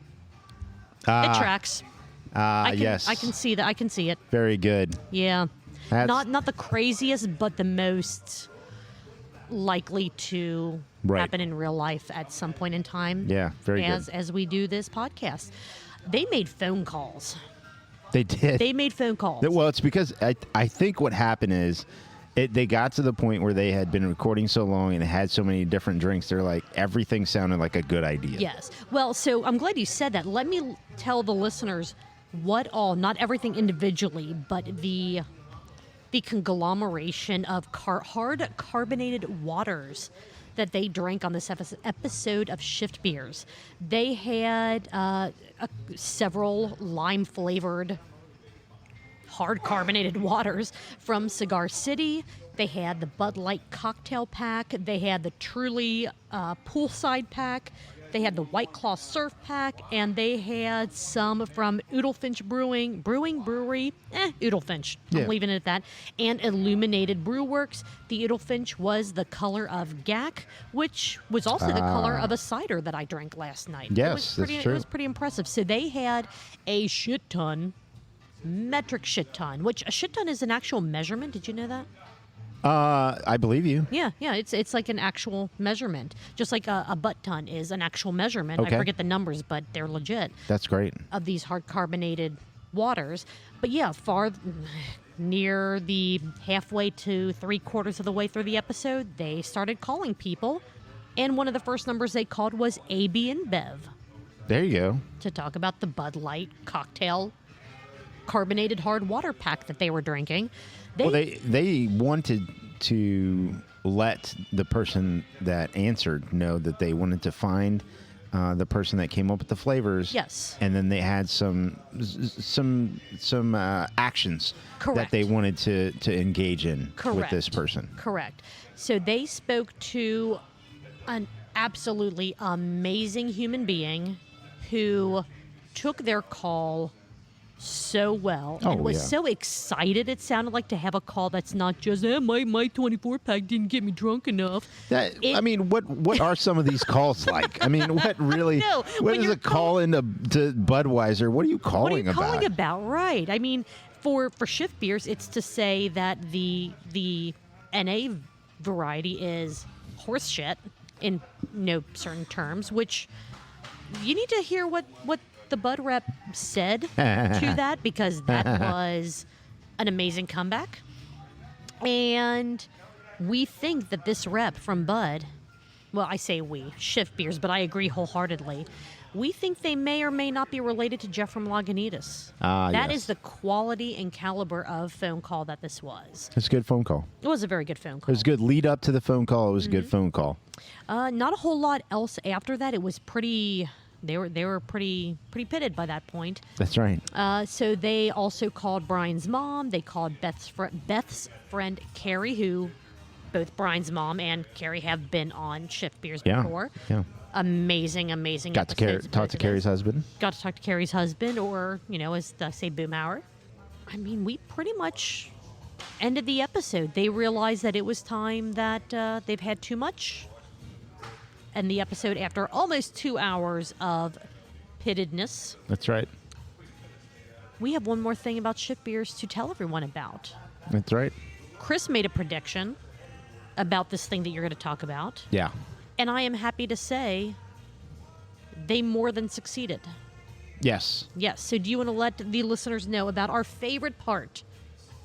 It tracks. Yes. I can see that. I can see it. Very good. Yeah. That's- Not the craziest, but the most likely to happen in real life at some point in time. Yeah, very good. As we do this podcast. They made phone calls. They did. They made phone calls. Well, it's because I think what happened is they got to the point where they had been recording so long and had so many different drinks. They're like, everything sounded like a good idea. Yes. Well, so I'm glad you said that. Let me tell the listeners what all, not everything individually, but the conglomeration of hard carbonated waters that they drank on this episode of Shift Beers. They had several lime-flavored hard carbonated waters from Cigar City. They had the Bud Light cocktail pack. They had the Truly poolside pack. They had the White Claw Surf Pack, and they had some from Oodlefinch Brewing Brewery. Oodlefinch. I'm leaving it at that. And Illuminated Brewworks. The Oodlefinch was the color of GAC, which was also the color of a cider that I drank last night. Yes, that's true. It was pretty impressive. So they had a shit ton, metric shit ton, which a shit ton is an actual measurement. Did you know that? I believe you. Yeah, it's like an actual measurement, just like a butt ton is an actual measurement. Okay. I forget the numbers, but they're legit. That's great. Of these hard carbonated waters. But yeah, near the halfway to 3/4 of the way through the episode, they started calling people, and one of the first numbers they called was AB and Bev There you go. to talk about the Bud Light cocktail carbonated hard water pack that they were drinking. They wanted to let the person that answered know that they wanted to find the person that came up with the flavors. Yes. And then they had some actions Correct. that they wanted to engage in with Correct. this person. Correct. So they spoke to an absolutely amazing human being who took their call so well and was so excited, it sounded like, to have a call that's not just my 24 pack didn't get me drunk enough. What are some of these calls like? I mean, what really what is a call into Budweiser? What are you calling about? What are you calling about? Right. I mean, for Shift Beers, it's to say that the NA variety is horse shit in no certain terms, which you need to hear what the Bud rep said to that, because that was an amazing comeback. And we think that this rep from Bud, well, I say we, Shift Beers, but I agree wholeheartedly. We think they may or may not be related to Jeff from Lagunitas. That is the quality and caliber of phone call that this was. It's a good phone call. It was a very good phone call. It was a good lead up to the phone call. It was a good phone call. Not a whole lot else after that. It was pretty... They were pretty pitted by that point. That's right. So they also called Brian's mom. They called Beth's friend Carrie, who both Brian's mom and Carrie have been on Shift Beers before. Yeah. Amazing Got to talk to Carrie's husband. Got to talk to Carrie's husband, or, as I say, Boomhauer. I mean, we pretty much ended the episode. They realized that it was time that they've had too much. And the episode, after almost 2 hours of pittedness. That's right. We have one more thing about Shift Beers to tell everyone about. That's right. Chris made a prediction about this thing that you're going to talk about. Yeah. And I am happy to say they more than succeeded. Yes. Yes. So do you want to let the listeners know about our favorite part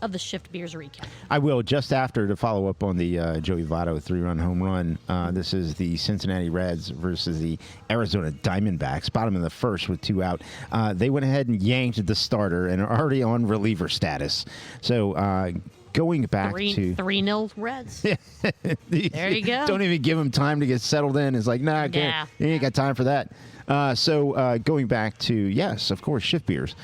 of the Shift Beers recap? I will, just after, to follow up on the Joey Votto 3-run home run. This is the Cincinnati Reds versus the Arizona Diamondbacks, bottom of the first with 2 out. They went ahead and yanked the starter and are already on reliever status. So going back to 3-0 Reds. There you go. Don't even give him time to get settled in. It's like, nah, I can't. You ain't got time for that. So going back to, yes, of course, shift beers.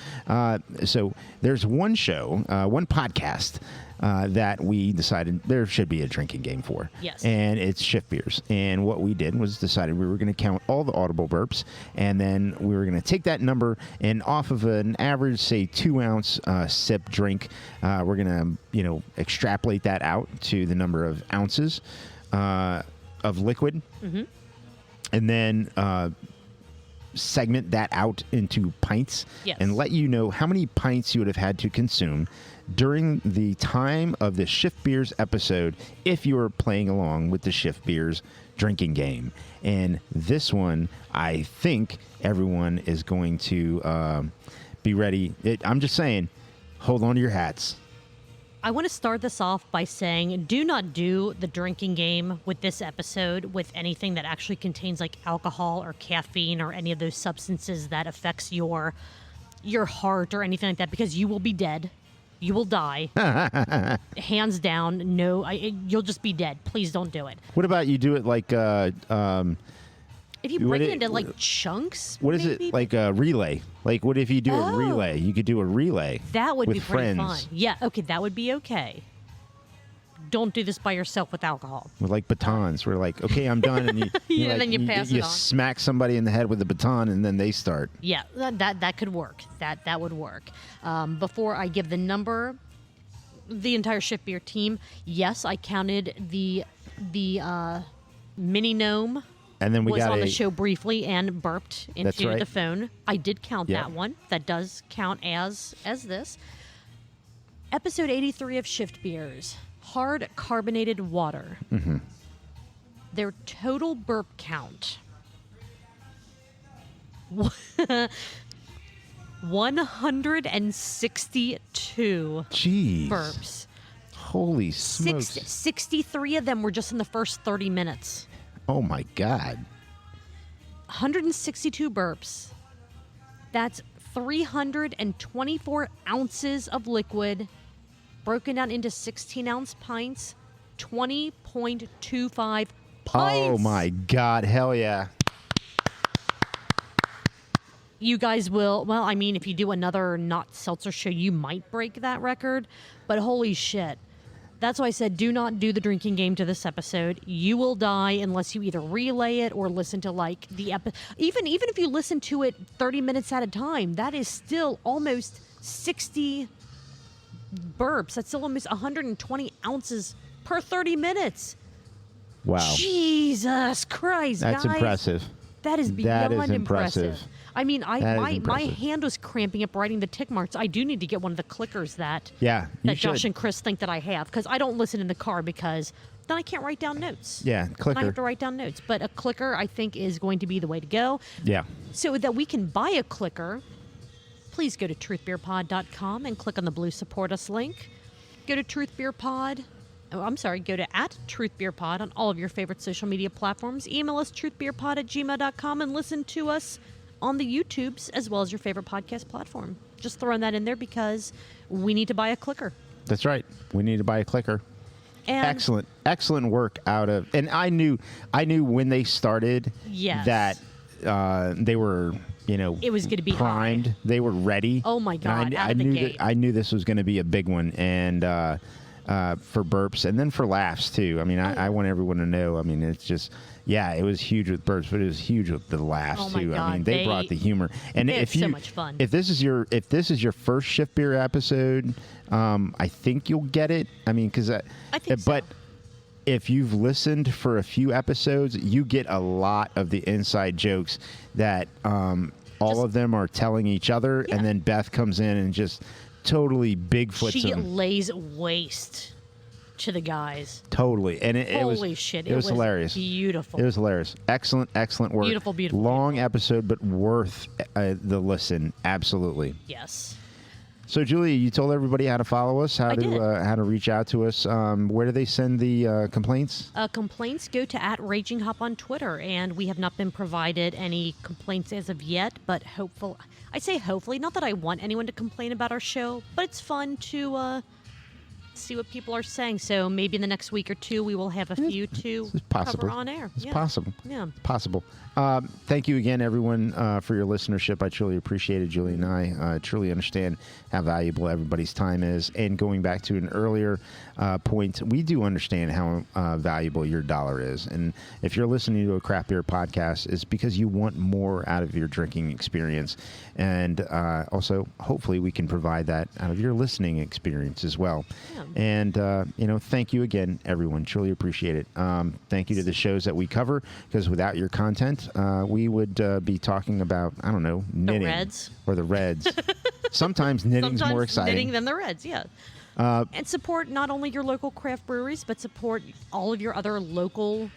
So there's one show, one podcast that we decided there should be a drinking game for. Yes. And it's shift beers. And what we did was decided we were going to count all the audible burps, and then we were going to take that number, and off of an average, say, 2-ounce sip drink, we're going to, extrapolate that out to the number of ounces of liquid. Mm-hmm. And then segment that out into pints. Yes. And let you know how many pints you would have had to consume during the time of the Shift Beers episode if you were playing along with the Shift Beers drinking game. And this one, I think everyone is going to be ready. I'm just saying, hold on to your hats. I want to start this off by saying do not do the drinking game with this episode with anything that actually contains like alcohol or caffeine or any of those substances that affects your heart or anything like that, because you will be dead. You will die. Hands down, no. You'll just be dead. Please don't do it. What about you do it like... if you break it into like chunks, what is maybe? it like a relay? Like what if you do a relay? You could do a relay. That would with be pretty friends. fun. Yeah, okay, that would be okay. Don't do this by yourself with alcohol. With like batons. We're like, okay, I'm done, and then you pass it on. You smack somebody in the head with a baton, and then they start. Yeah, that could work. That would work. Before I give the number, the entire Shift Beer team, yes, I counted the mini gnome. And then we was got on the show briefly and burped into right. the phone. I did count Yeah. that one. That does count as this. Episode 83 of Shift Beers. Hard carbonated water. Mm-hmm. Their total burp count. 162 Jeez. burps. Holy smokes. 63 of them were just in the first 30 minutes. Oh, my God. 162 burps. That's 324 ounces of liquid broken down into 16-ounce pints, 20.25 pints. Oh, my God. Hell yeah. You guys will, well, I mean, if you do another not seltzer show, you might break that record, but holy shit. That's why I said do not do the drinking game to this episode. You will die unless you either relay it or listen to like the episode. Even if you listen to it 30 minutes at a time, that is still almost 60 burps. That's still almost 120 ounces per 30 minutes. Wow. Jesus Christ, That's guys. impressive. That is beyond That is impressive. I mean, my impressive. hand was cramping up writing the tick marks. I do need to get one of the clickers that Josh should. and Chris think that I have, because I don't listen in the car because then I can't write down notes. Yeah, Then I clicker. have to write down notes. But a clicker, I think, is going to be the way to go. Yeah. So that we can buy a clicker, please go to truthbeerpod.com and click on the blue Support Us link. Go to truthbeerpod. Go to @truthbeerpod on all of your favorite social media platforms. Email us truthbeerpod@gmail.com and listen to us on the YouTubes as well as your favorite podcast platform. Just throwing that in there because we need to buy a clicker. That's right. We need to buy a clicker. And Excellent work out of. And I knew when they started Yes. that they were, it was going to be primed. high. They were ready. Oh my God! And Out of the gate. I knew this was going to be a big one, and for burps and then for laughs too. I mean, I want everyone to know. I mean, it's just. Yeah, it was huge with burps, but it was huge with the laughs Oh my too. God, I mean, they brought the humor. And they had if you, so much fun. if this is your first Shift Beer episode, I think you'll get it. I mean, because I think so. But if you've listened for a few episodes, you get a lot of the inside jokes that all of them are telling each other, Yeah. and then Beth comes in and just totally Bigfoots She them. lays waste to the guys. Totally, and it was Holy shit! It was hilarious. Beautiful. It was hilarious. Excellent work. Beautiful. Long episode, but worth the listen. Absolutely. Yes. So, Julia, you told everybody how to follow us, how I did. to reach out to us. Where do they send the complaints? Complaints go to @RagingHop on Twitter, and we have not been provided any complaints as of yet, but hopefully, not that I want anyone to complain about our show, but it's fun to see what people are saying. So maybe in the next week or two, we will have a few to cover on air. It's possible. Yeah. Possible. Thank you again, everyone, for your listenership. I truly appreciate it. Julie and I truly understand how valuable everybody's time is. And going back to an earlier point, we do understand how valuable your dollar is. And if you're listening to a craft beer podcast, it's because you want more out of your drinking experience. And also, hopefully, we can provide that out of your listening experience as well. Yeah. And, thank you again, everyone. Truly appreciate it. Thank you to the shows that we cover, because without your content, we would be talking about, I don't know, knitting. The Reds. Or the Reds. Sometimes knitting's more exciting. Knitting than the Reds, yeah. And support not only your local craft breweries, but support all of your other local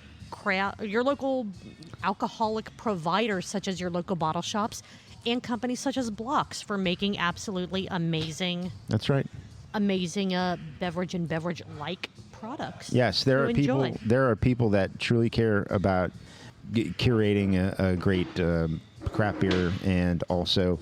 alcoholic providers, such as your local bottle shops and companies such as Blox, for making absolutely amazing. That's right. Amazing beverage and beverage-like products. Yes, there are people that truly care about curating a great craft beer and also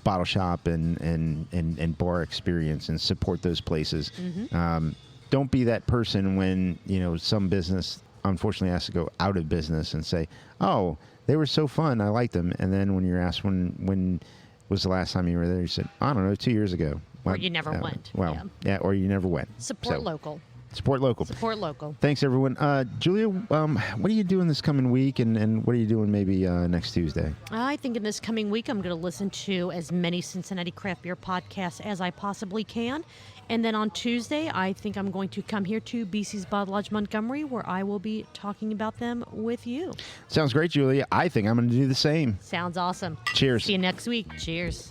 bottle shop and bar experience, and support those places. Mm-hmm. Don't be that person when some business unfortunately has to go out of business and say, "Oh, they were so fun, I liked them," and then when you're asked when was the last time you were there, you said, "I don't know, 2 years ago." Or you never went. Well, yeah, or you never went. Support local. Support local. Support local. Thanks, everyone. Julia, what are you doing this coming week, and what are you doing maybe next Tuesday? I think in this coming week, I'm going to listen to as many Cincinnati craft beer podcasts as I possibly can. And then on Tuesday, I think I'm going to come here to BC's Bottle Lodge Montgomery, where I will be talking about them with you. Sounds great, Julia. I think I'm going to do the same. Sounds awesome. Cheers. See you next week. Cheers.